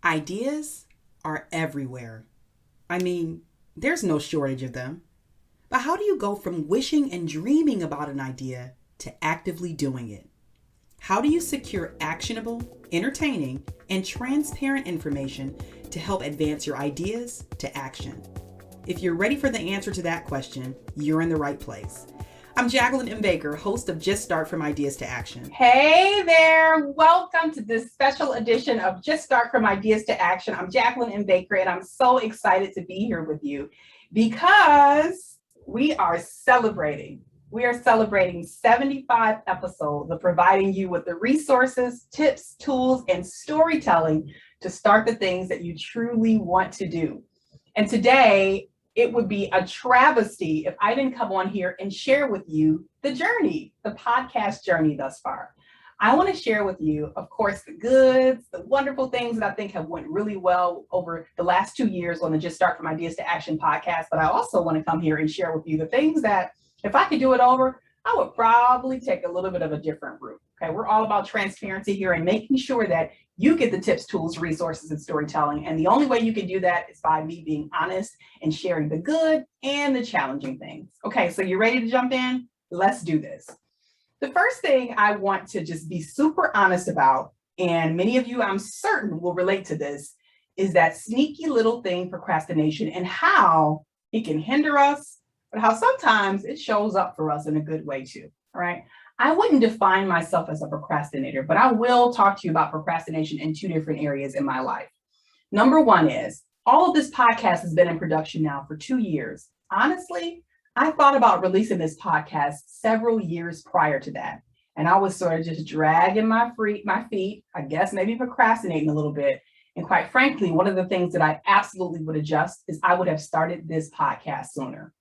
Ideas are everywhere. I mean, there's no shortage of them. But how do you go from wishing and dreaming about an idea to actively doing it? How do you secure actionable, entertaining, and transparent information to help advance your ideas to action? If you're ready for the answer to that question, you're in the right place. I'm Jacqueline M. Baker, host of Just Start From Ideas to Action. Hey there, welcome to this special edition of Just Start From Ideas to Action. I'm Jacqueline M. Baker, and I'm so excited to be here with you because we are celebrating. We are celebrating 75 episodes of providing you with the resources, tips, tools, and storytelling to start the things that you truly want to do. And today, it would be a travesty if I didn't come on here and share with you the journey, the podcast journey thus far. I want to share with you, of course, the goods, the wonderful things that I think have went really well over the last 2 years on the Just Start From Ideas to Action podcast. But I also want to come here and share with you the things that if I could do it over, I would probably take a little bit of a different route. Okay, we're all about transparency here and making sure that you get the tips, tools, resources, and storytelling. And the only way you can do that is by me being honest and sharing the good and the challenging things. Okay, so you ready to jump in? Let's do this. The first thing I want to just be super honest about, and many of you I'm certain will relate to this, is that sneaky little thing, procrastination, and how it can hinder us, but how sometimes it shows up for us in a good way too, all right? I wouldn't define myself as a procrastinator, but I will talk to you about procrastination in two different areas in my life. Number one is, all of this podcast has been in production now for 2 years. Honestly, I thought about releasing this podcast several years prior to that. And I was sort of just dragging my feet, I guess maybe procrastinating a little bit. And quite frankly, one of the things that I absolutely would adjust is I would have started this podcast sooner.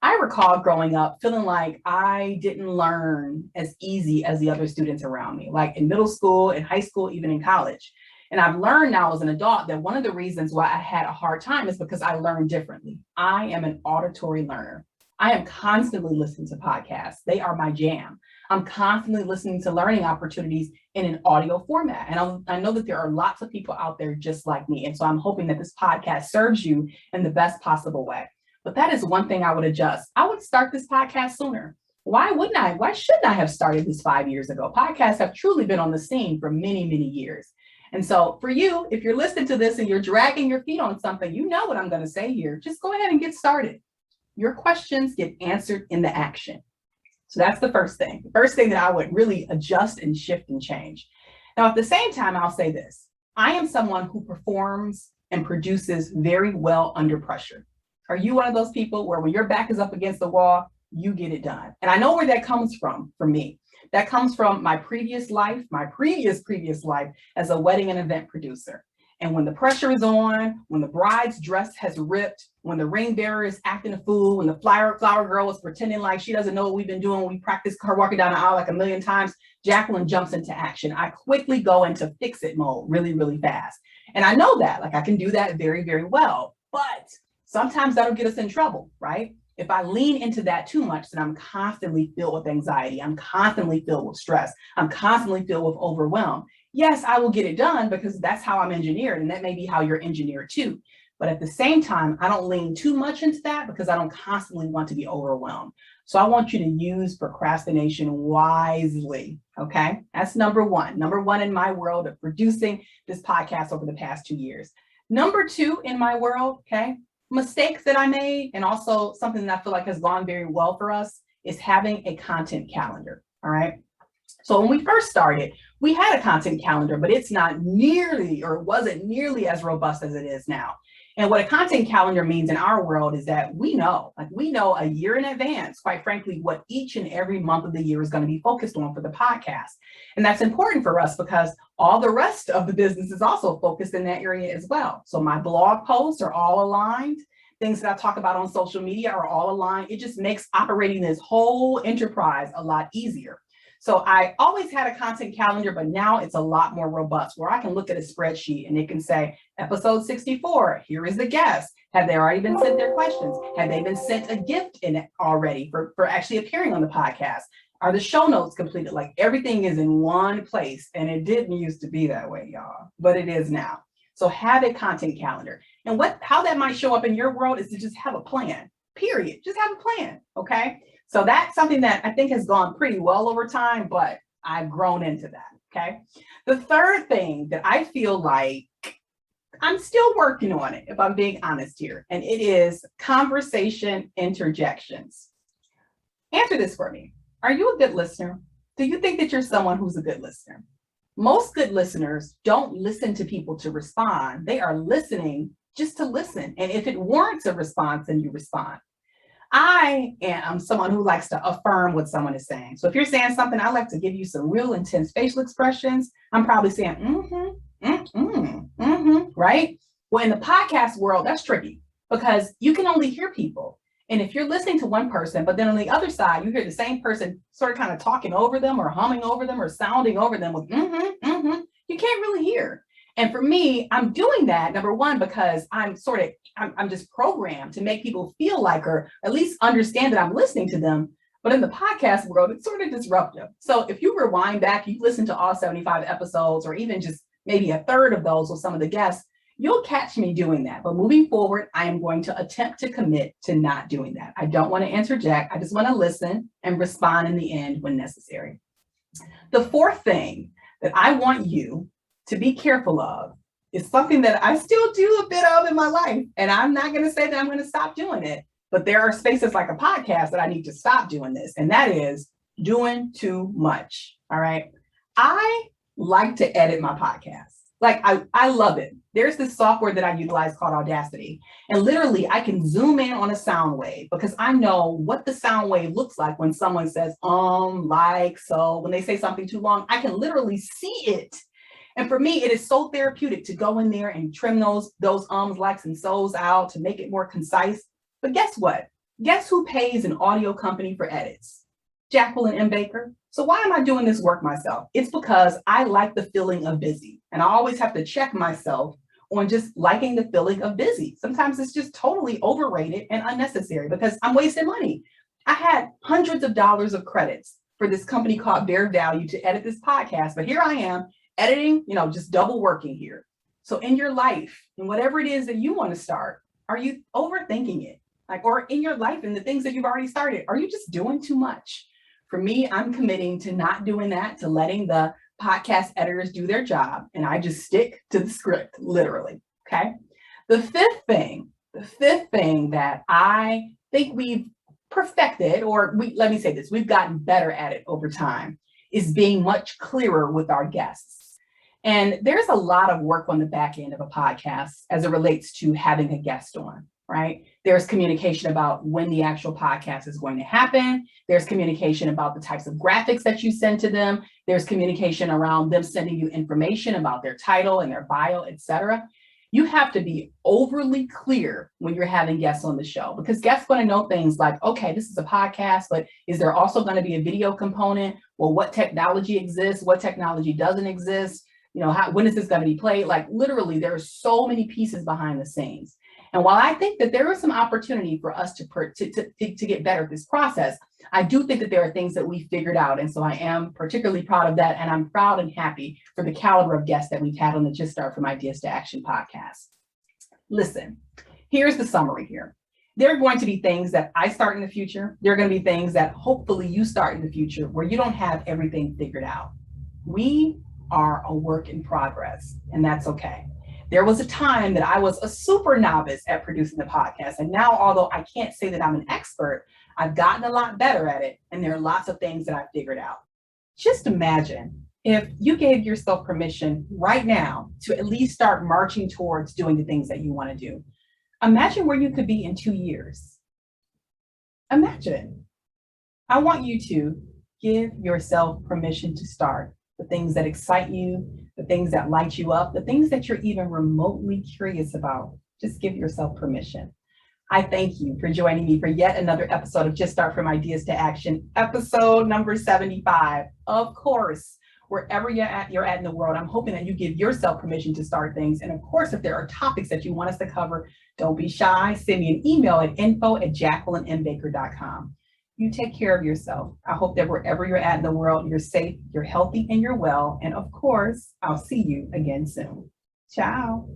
I recall growing up feeling like I didn't learn as easy as the other students around me, like in middle school, in high school, even in college. And I've learned now as an adult that one of the reasons why I had a hard time is because I learned differently. I am an auditory learner. I am constantly listening to podcasts. They are my jam. I'm constantly listening to learning opportunities in an audio format. And I know that there are lots of people out there just like me. And so I'm hoping that this podcast serves you in the best possible way. But that is one thing I would adjust. I would start this podcast sooner. Why wouldn't I? Why shouldn't I have started this 5 years ago? Podcasts have truly been on the scene for many, many years. And so for you, if you're listening to this and you're dragging your feet on something, you know what I'm going to say here. Just go ahead and get started. Your questions get answered in the action. So that's the first thing. The first thing that I would really adjust and shift and change. Now, at the same time, I'll say this. I am someone who performs and produces very well under pressure. Are you one of those people where when your back is up against the wall, you get it done? And I know where that comes from for me. That comes from my previous life, my previous life as a wedding and event producer. And when the pressure is on, when the bride's dress has ripped, when the ring bearer is acting a fool, when the flower girl is pretending like she doesn't know what we've been doing, we practiced her walking down the aisle like a million times, Jacqueline jumps into action. I quickly go into fix it mode really, really fast. And I know that, like I can do that very, very well. But sometimes that'll get us in trouble, right? If I lean into that too much, then I'm constantly filled with anxiety. I'm constantly filled with stress. I'm constantly filled with overwhelm. Yes, I will get it done because that's how I'm engineered, and that may be how you're engineered too. But at the same time, I don't lean too much into that because I don't constantly want to be overwhelmed. So I want you to use procrastination wisely, okay? That's number one. Number one in my world of producing this podcast over the past 2 years. Number two in my world, okay? Mistakes that I made, and also something that I feel like has gone very well for us, is having a content calendar, all right? So when we first started, we had a content calendar, but it's not nearly, or wasn't nearly as robust as it is now. And what a content calendar means in our world is that we know a year in advance, quite frankly, what each and every month of the year is going to be focused on for the podcast. And that's important for us because all the rest of the business is also focused in that area as well. So my blog posts are all aligned. Things that I talk about on social media are all aligned. It just makes operating this whole enterprise a lot easier. So I always had a content calendar, but now it's a lot more robust where I can look at a spreadsheet and it can say episode 64, here is the guest. Have they already been sent their questions? Have they been sent a gift in it already for actually appearing on the podcast? Are the show notes completed? Like everything is in one place, and it didn't used to be that way, y'all, but it is now. So have a content calendar. And how that might show up in your world is to just have a plan, period. Just have a plan, okay? So that's something that I think has gone pretty well over time, but I've grown into that, okay? The third thing that I feel like I'm still working on it, if I'm being honest here, and it is conversation interjections. Answer this for me. Are you a good listener? Do you think that you're someone who's a good listener? Most good listeners don't listen to people to respond. They are listening just to listen. And if it warrants a response, then you respond. I am someone who likes to affirm what someone is saying. So if you're saying something, I like to give you some real intense facial expressions. I'm probably saying, right? Well, in the podcast world, that's tricky because you can only hear people. And if you're listening to one person, but then on the other side, you hear the same person sort of kind of talking over them or humming over them or sounding over them with you can't really hear. And for me, I'm doing that, number one, because I'm just programmed to make people feel like, or at least understand that I'm listening to them. But in the podcast world, it's sort of disruptive. So if you rewind back, you listen to all 75 episodes, or even just maybe a third of those with some of the guests, you'll catch me doing that. But moving forward, I am going to attempt to commit to not doing that. I don't want to interject. I just want to listen and respond in the end when necessary. The fourth thing that I want you to be careful of is something that I still do a bit of in my life. And I'm not going to say that I'm going to stop doing it, but there are spaces like a podcast that I need to stop doing this. And that is doing too much. All right. I like to edit my podcast. Like I love it. There's this software that I utilize called Audacity. And literally I can zoom in on a sound wave because I know what the sound wave looks like when someone says, like, so when they say something too long, I can literally see it. And for me, it is so therapeutic to go in there and trim those ums, likes, and so's out to make it more concise. But guess what? Guess who pays an audio company for edits? Jacqueline M. Baker. So why am I doing this work myself? It's because I like the feeling of busy. And I always have to check myself on just liking the feeling of busy. Sometimes it's just totally overrated and unnecessary because I'm wasting money. I had hundreds of dollars of credits for this company called Bear Value to edit this podcast. But here I am editing, just double working here. So in your life, and whatever it is that you want to start, are you overthinking it? Or in your life and the things that you've already started, are you just doing too much? For me, I'm committing to not doing that, to letting the podcast editors do their job. And I just stick to the script, literally. Okay. The fifth thing that I think we've perfected, let me say this, we've gotten better at it over time, is being much clearer with our guests. And there's a lot of work on the back end of a podcast as it relates to having a guest on, right? There's communication about when the actual podcast is going to happen. There's communication about the types of graphics that you send to them. There's communication around them sending you information about their title and their bio, etc. You have to be overly clear when you're having guests on the show because guests going to know things like, okay, this is a podcast, but is there also going to be a video component? Well, what technology exists? What technology doesn't exist? When is this going to be played? Like literally, there are so many pieces behind the scenes. And while I think that there is some opportunity for us to get better at this process, I do think that there are things that we figured out. And so I am particularly proud of that. And I'm proud and happy for the caliber of guests that we've had on the Just Start From Ideas to Action podcast. Listen, here's the summary here. There are going to be things that I start in the future. There are going to be things that hopefully you start in the future where you don't have everything figured out. We are a work in progress, and that's okay. There was a time that I was a super novice at producing the podcast. And now, although I can't say that I'm an expert, I've gotten a lot better at it. And there are lots of things that I've figured out. Just imagine if you gave yourself permission right now to at least start marching towards doing the things that you want to do. Imagine where you could be in 2 years. Imagine. I want you to give yourself permission to start the things that excite you, the things that light you up, the things that you're even remotely curious about. Just give yourself permission. I thank you for joining me for yet another episode of Just Start From Ideas to Action, episode number 75. Of course, wherever you're at in the world, I'm hoping that you give yourself permission to start things. And of course, if there are topics that you want us to cover, don't be shy. Send me an email at info@jacquelinembaker.com. You take care of yourself. I hope that wherever you're at in the world, you're safe, you're healthy, and you're well. And of course, I'll see you again soon. Ciao.